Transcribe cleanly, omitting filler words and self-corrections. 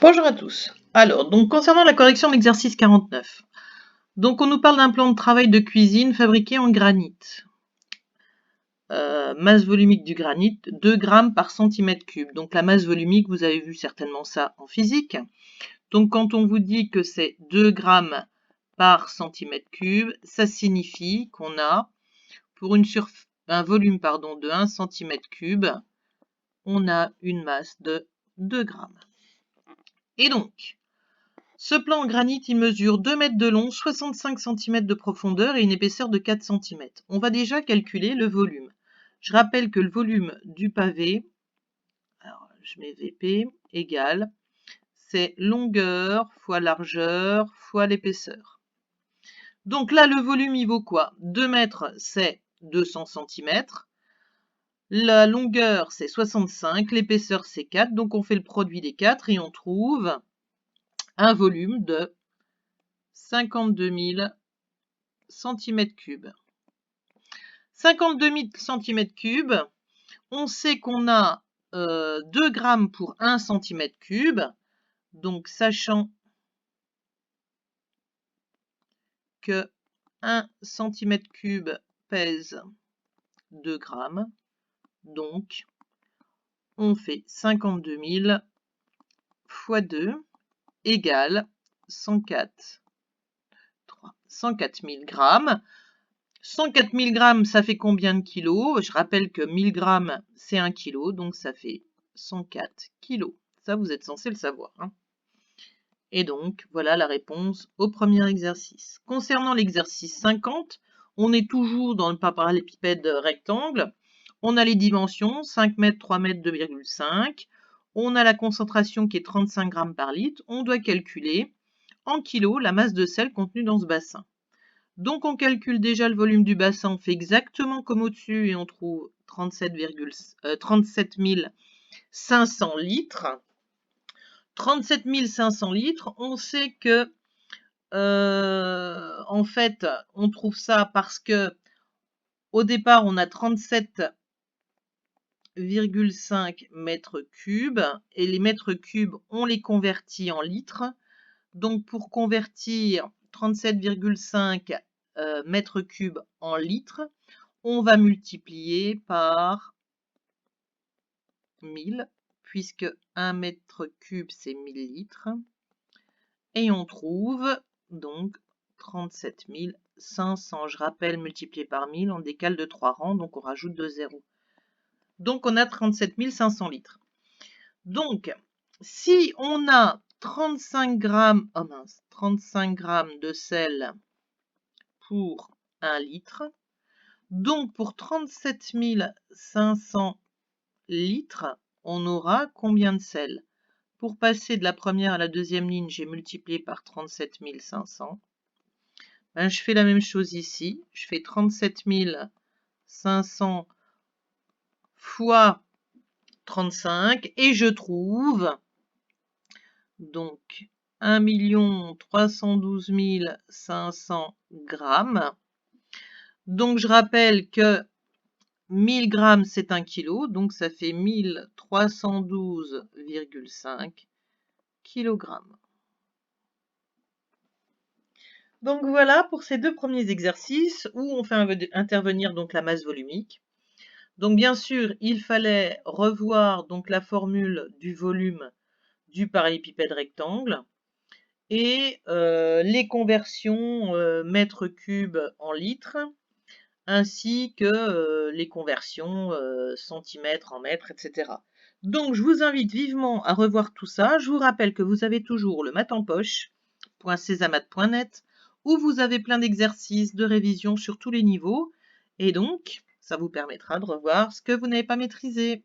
Bonjour à tous. Alors, donc concernant la correction de l'exercice 49, donc on nous parle d'un plan de travail de cuisine fabriqué en granit. Masse volumique du granit, 2 grammes par centimètre cube. Donc la masse volumique, vous avez vu certainement ça en physique. Donc quand on vous dit que c'est 2 grammes par centimètre cube, ça signifie qu'on a, pour un volume de 1 centimètre cube, on a une masse de 2 grammes. Et donc, ce plan en granit, il mesure 2 mètres de long, 65 cm de profondeur et une épaisseur de 4 cm. On va déjà calculer le volume. Je rappelle que le volume du pavé, alors je mets VP, égale, c'est longueur fois largeur fois l'épaisseur. Donc là, le volume, il vaut quoi? 2 mètres, c'est 200 cm. La longueur, c'est 65, l'épaisseur, c'est 4. Donc on fait le produit des 4 et on trouve un volume de 52 000 cm3. 52 000 cm3, on sait qu'on a 2 grammes pour 1 cm3, donc sachant que 1 cm3 pèse 2 grammes, donc on fait 52 000 fois 2 égale 104 000 grammes. 104 000 grammes, ça fait combien de kilos? Je rappelle que 1000 grammes, c'est 1 kilo, donc ça fait 104 kilos. Ça, vous êtes censé le savoir. Hein. Et donc, voilà la réponse au premier exercice. Concernant l'exercice 50, on est toujours dans le parallélépipède rectangle. On a les dimensions, 5 mètres, 3 mètres, 2,5. On a la concentration qui est 35 grammes par litre. On doit calculer en kilos la masse de sel contenue dans ce bassin. Donc on calcule déjà le volume du bassin, on fait exactement comme au-dessus et on trouve 37 500 litres. 37 500 litres, on sait que en fait on trouve ça parce que au départ on a 37,5 mètres cubes et les mètres cubes on les convertit en litres. Donc pour convertir 37,5 mètres cubes en litres, on va multiplier par 1000, puisque 1 mètre cube, c'est 1000 litres. Et on trouve donc 37 500. Je rappelle, multiplié par 1000, on décale de 3 rangs, donc on rajoute 2 zéros. Donc on a 37 500 litres. Donc, si on a 35 grammes, 35 grammes de sel pour 1 litre, donc pour 37 500 litres, on aura combien de sel? Pour passer de la première à la deuxième ligne, j'ai multiplié par 37 500. Ben, je fais la même chose ici. Je fais 37 500 fois 35 et je trouve donc 1 312 500 grammes. Donc je rappelle que 1000 grammes c'est 1 kg, donc ça fait 1312,5 kg. Donc voilà pour ces deux premiers exercices où on fait intervenir donc la masse volumique. Donc bien sûr, il fallait revoir donc la formule du volume du parallélépipède rectangle et les conversions mètres cubes en litres, ainsi que les conversions centimètres en mètres, etc. Donc je vous invite vivement à revoir tout ça. Je vous rappelle que vous avez toujours le mat en poche.cesamat.net où vous avez plein d'exercices de révision sur tous les niveaux et donc ça vous permettra de revoir ce que vous n'avez pas maîtrisé.